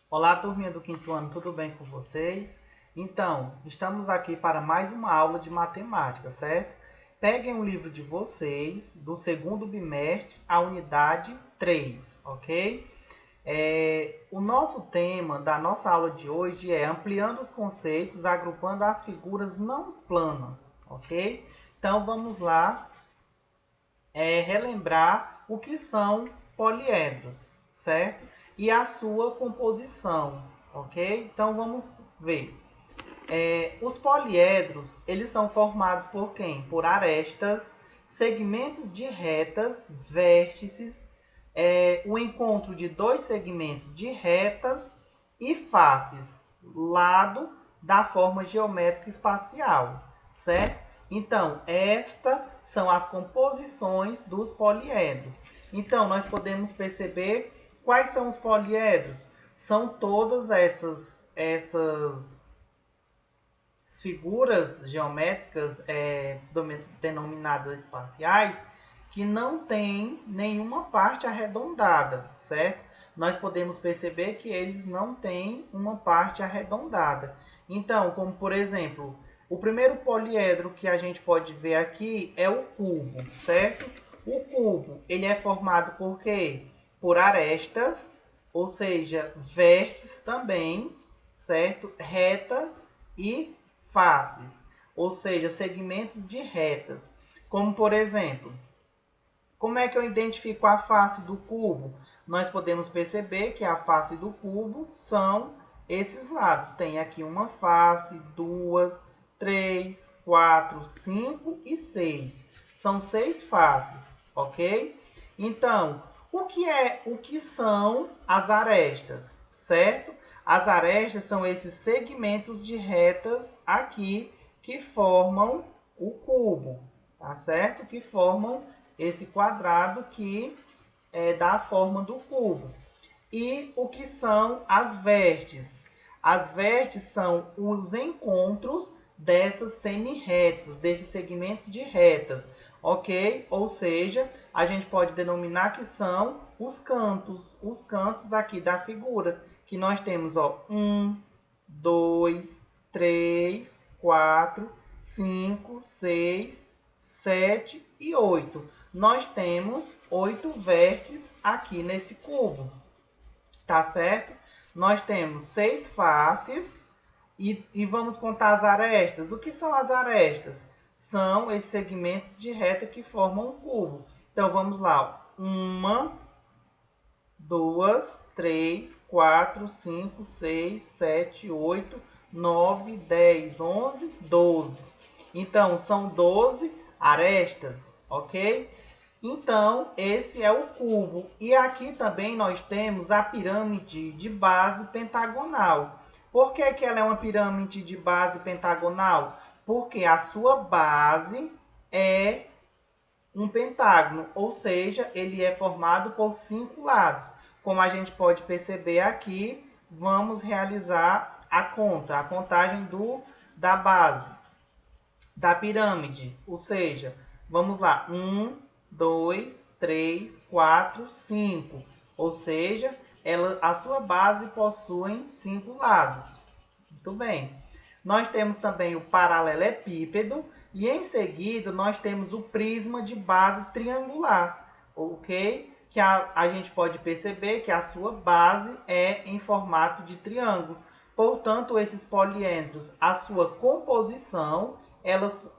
Olá, turminha do quinto ano, tudo bem com vocês? Então, estamos aqui para mais uma aula de matemática, certo? Peguem o livro de vocês, do segundo bimestre, a unidade 3, ok? O nosso tema da nossa aula de hoje é ampliando os conceitos, agrupando as figuras não planas, ok? Então, vamos lá relembrar o que são poliedros, certo? E a sua composição, ok? Então vamos ver. Os poliedros, eles são formados por quem? Por arestas, segmentos de retas, vértices, o encontro de dois segmentos de retas e faces, lado da forma geométrica espacial, certo? Então, estas são as composições dos poliedros. Então, nós podemos perceber quais são os poliedros. São todas essas figuras geométricas denominadas espaciais que não tem nenhuma parte arredondada, certo? Nós podemos perceber que eles não têm uma parte arredondada. Então, como por exemplo, o primeiro poliedro que a gente pode ver aqui é o cubo, certo? O cubo, ele é formado por quê? Por arestas, ou seja, vértices também, certo? Retas e faces, ou seja, segmentos de retas. Como por exemplo, como é que eu identifico a face do cubo? Nós podemos perceber que a face do cubo são esses lados. Tem aqui uma face, duas, três, quatro, cinco e seis. São seis faces, ok? Então, o que são as arestas, certo? As arestas são esses segmentos de retas aqui que formam o cubo, tá certo? Que formam esse quadrado que dá a forma do cubo. E o que são as vértices? As vértices são os encontros dessas semi-retas, desses segmentos de retas, ok? Ou seja, a gente pode denominar que são os cantos aqui da figura, que nós temos, ó, 1, 2, 3, 4, 5, 6, 7 e 8. Nós temos 8 vértices aqui nesse cubo, tá certo? Nós temos 6 faces e vamos contar as arestas. O que são as arestas? São esses segmentos de reta que formam um cubo. Então vamos lá. 1, 2, 3, 4, 5, 6, 7, 8, 9, 10, 11, 12. Então, são 12 arestas, ok? Então, esse é o cubo. E aqui também nós temos a pirâmide de base pentagonal. Por que, que ela é uma pirâmide de base pentagonal? Porque a sua base é um pentágono, ou seja, ele é formado por 5 lados. Como a gente pode perceber aqui, vamos realizar a contagem da base, da pirâmide. Ou seja, vamos lá, 1, 2, 3, 4, 5. Ou seja, a sua base possui 5 lados. Muito bem. Nós temos também o paralelepípedo e em seguida nós temos o prisma de base triangular, ok? Que a gente pode perceber que a sua base é em formato de triângulo. Portanto, esses poliedros, a sua composição, elas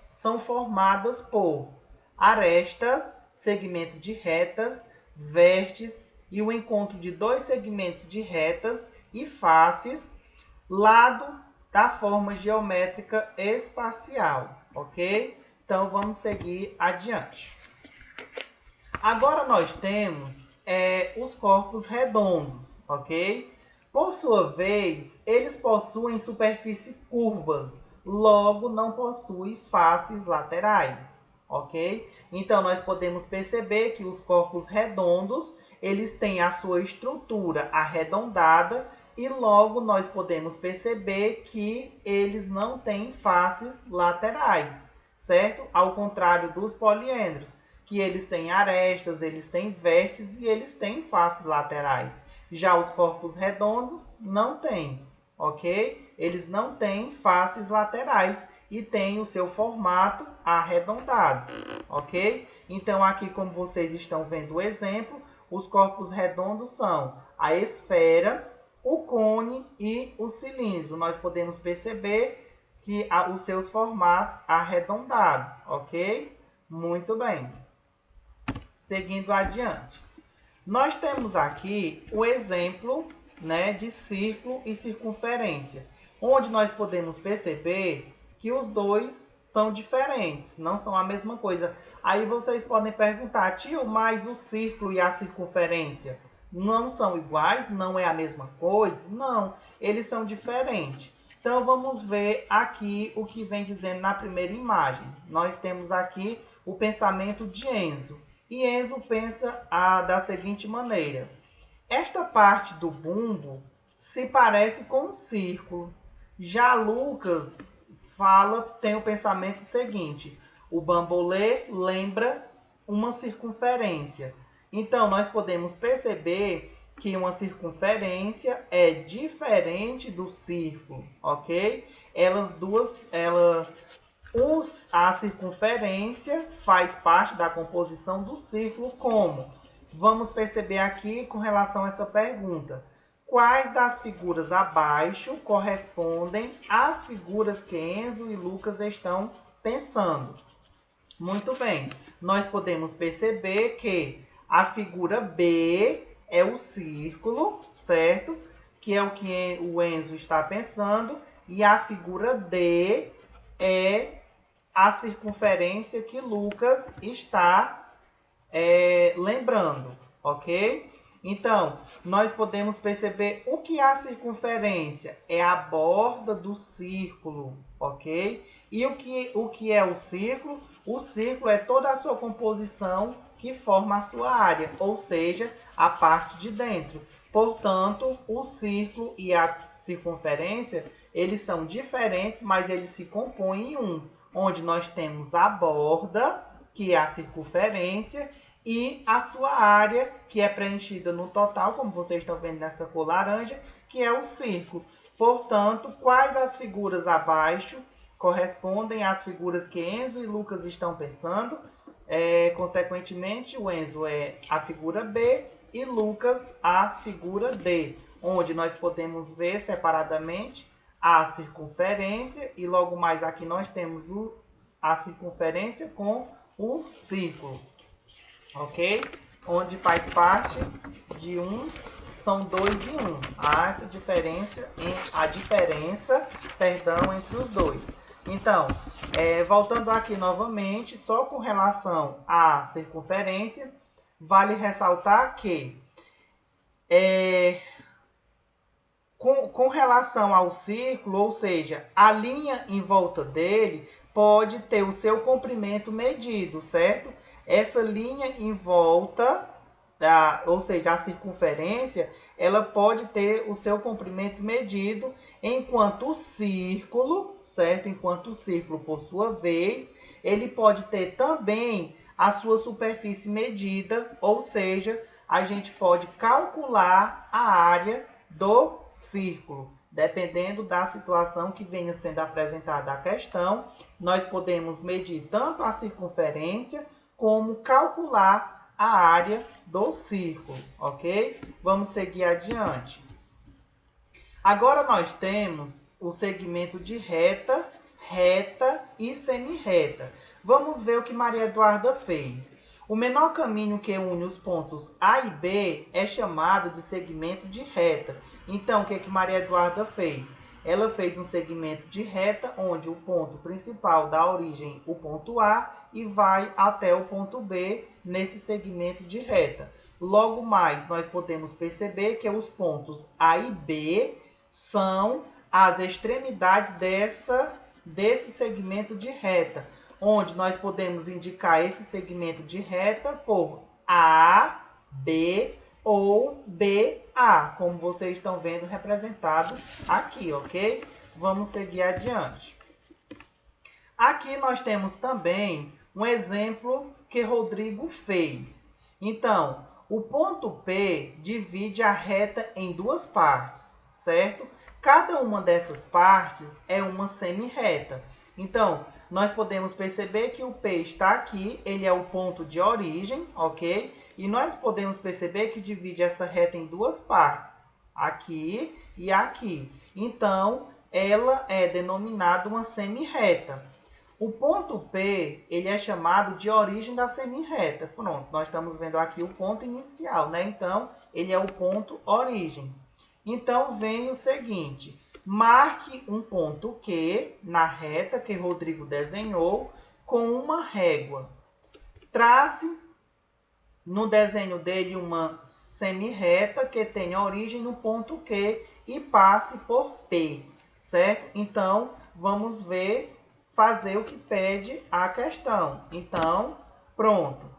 são formadas por arestas, segmento de retas, vértices e o encontro de dois segmentos de retas e faces, lado da forma geométrica espacial, ok? Então vamos seguir adiante. Agora nós temos os corpos redondos, ok? Por sua vez, eles possuem superfície curvas, logo não possuem faces laterais, ok? Então nós podemos perceber que os corpos redondos, eles têm a sua estrutura arredondada e logo nós podemos perceber que eles não têm faces laterais, certo? Ao contrário dos poliedros, que eles têm arestas, eles têm vértices e eles têm faces laterais. Já os corpos redondos não têm, ok? Eles não têm faces laterais e têm o seu formato arredondado, ok? Então, aqui, como vocês estão vendo o exemplo, os corpos redondos são a esfera, o cone e o cilindro. Nós podemos perceber que os seus formatos arredondados, ok? Muito bem. Seguindo adiante. Nós temos aqui o exemplo, né, de círculo e circunferência, onde nós podemos perceber que os dois são diferentes, não são a mesma coisa. Aí vocês podem perguntar, tio, mas o círculo e a circunferência não são iguais? Não é a mesma coisa? Não, eles são diferentes. Então vamos ver aqui o que vem dizendo na primeira imagem. Nós temos aqui o pensamento de Enzo. E Enzo pensa da seguinte maneira: esta parte do bumbo se parece com um círculo. Já Lucas tem o pensamento seguinte: o bambolê lembra uma circunferência. Então nós podemos perceber que uma circunferência é diferente do círculo, ok? A circunferência faz parte da composição do círculo, como? Vamos perceber aqui com relação a essa pergunta. Quais das figuras abaixo correspondem às figuras que Enzo e Lucas estão pensando? Muito bem, nós podemos perceber que a figura B é o círculo, certo? Que é o que o Enzo está pensando. E a figura D é a circunferência que Lucas está lembrando, ok? Então, nós podemos perceber o que é a circunferência. É a borda do círculo, ok? E o que é o círculo? O círculo é toda a sua composição que forma a sua área, ou seja, a parte de dentro. Portanto, o círculo e a circunferência, eles são diferentes, mas eles se compõem em um, onde nós temos a borda, que é a circunferência, e a sua área, que é preenchida no total, como vocês estão vendo nessa cor laranja, que é o círculo. Portanto, quais as figuras abaixo correspondem às figuras que Enzo e Lucas estão pensando? Consequentemente, o Enzo é a figura B e Lucas a figura D, onde nós podemos ver separadamente a circunferência e logo mais aqui nós temos a circunferência com o círculo, ok? Onde faz parte de são 2 e 1. Há essa diferença, entre os dois. Então, voltando aqui novamente, só com relação à circunferência, vale ressaltar que com relação ao círculo, ou seja, a linha em volta dele pode ter o seu comprimento medido, certo? Essa linha em volta, ou seja, a circunferência, ela pode ter o seu comprimento medido, enquanto o círculo, certo? Enquanto o círculo, por sua vez, ele pode ter também a sua superfície medida, ou seja, a gente pode calcular a área do círculo. Dependendo da situação que venha sendo apresentada a questão, nós podemos medir tanto a circunferência como calcular a área do círculo, ok? Vamos seguir adiante. Agora nós temos o segmento de reta, reta e semirreta. Vamos ver o que Maria Eduarda fez. O menor caminho que une os pontos A e B é chamado de segmento de reta. Então, o que Maria Eduarda fez? Ela fez um segmento de reta onde o ponto principal dá origem ao ponto A e vai até o ponto B nesse segmento de reta. Logo mais, nós podemos perceber que os pontos A e B são as extremidades desse segmento de reta, onde nós podemos indicar esse segmento de reta por A, B ou BA, como vocês estão vendo representado aqui, ok? Vamos seguir adiante. Aqui nós temos também um exemplo que Rodrigo fez. Então, O ponto P divide a reta em duas partes, certo? Cada uma dessas partes é uma semi-reta. Então, nós podemos perceber que o P está aqui, ele é o ponto de origem, ok? E nós podemos perceber que divide essa reta em duas partes, aqui e aqui. Então, ela é denominada uma semi-reta. O ponto P, ele é chamado de origem da semi-reta. Pronto, nós estamos vendo aqui o ponto inicial, né? Então, ele é o ponto origem. Então, vem o seguinte, marque um ponto Q na reta que Rodrigo desenhou com uma régua. Trace no desenho dele uma semi-reta que tenha origem no ponto Q e passe por P, certo? Então, vamos ver, fazer o que pede a questão. Então, pronto.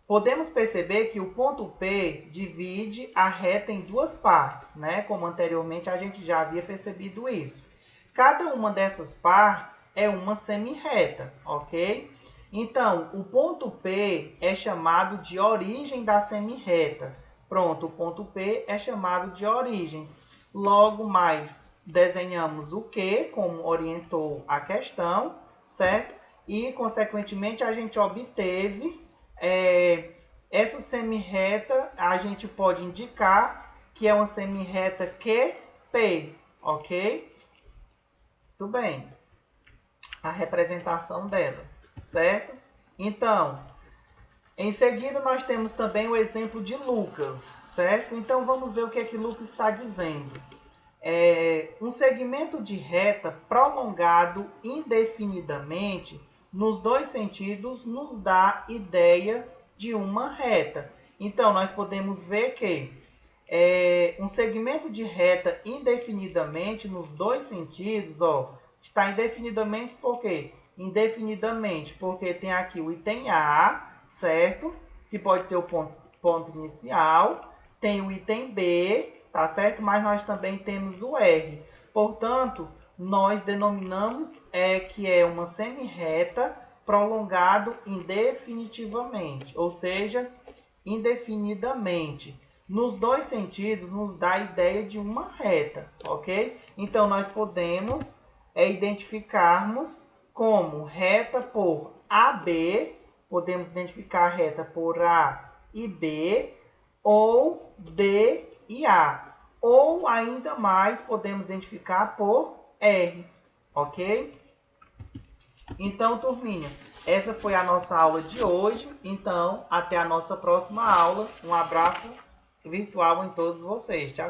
Podemos perceber que o ponto P divide a reta em duas partes, né? Como anteriormente a gente já havia percebido isso. Cada uma dessas partes é uma semi-reta, ok? Então, o ponto P é chamado de origem da semi-reta. Pronto, o ponto P é chamado de origem. Logo mais, desenhamos o Q, como orientou a questão, certo? E, consequentemente, a gente obteve essa semi-reta, a gente pode indicar que é uma semi-reta QP, ok? Tudo bem. A representação dela, certo? Então, em seguida nós temos também o exemplo de Lucas, certo? Então, vamos ver o que é que Lucas está dizendo. Um segmento de reta prolongado indefinidamente nos dois sentidos nos dá ideia de uma reta. Então, nós podemos ver que um segmento de reta indefinidamente nos dois sentidos, ó, está indefinidamente por quê? Indefinidamente porque tem aqui o item A, certo? Que pode ser o ponto inicial. Tem o item B, tá certo? Mas nós também temos o R. Portanto, nós denominamos que é uma semi-reta prolongado indefinitivamente, ou seja, indefinidamente. Nos dois sentidos, nos dá a ideia de uma reta, ok? Então, nós podemos identificarmos como reta por AB, podemos identificar a reta por A e B, ou D e A. Ou ainda mais, podemos identificar por R, ok? Então, turminha, essa foi a nossa aula de hoje. Então, até a nossa próxima aula. Um abraço virtual em todos vocês. Tchau.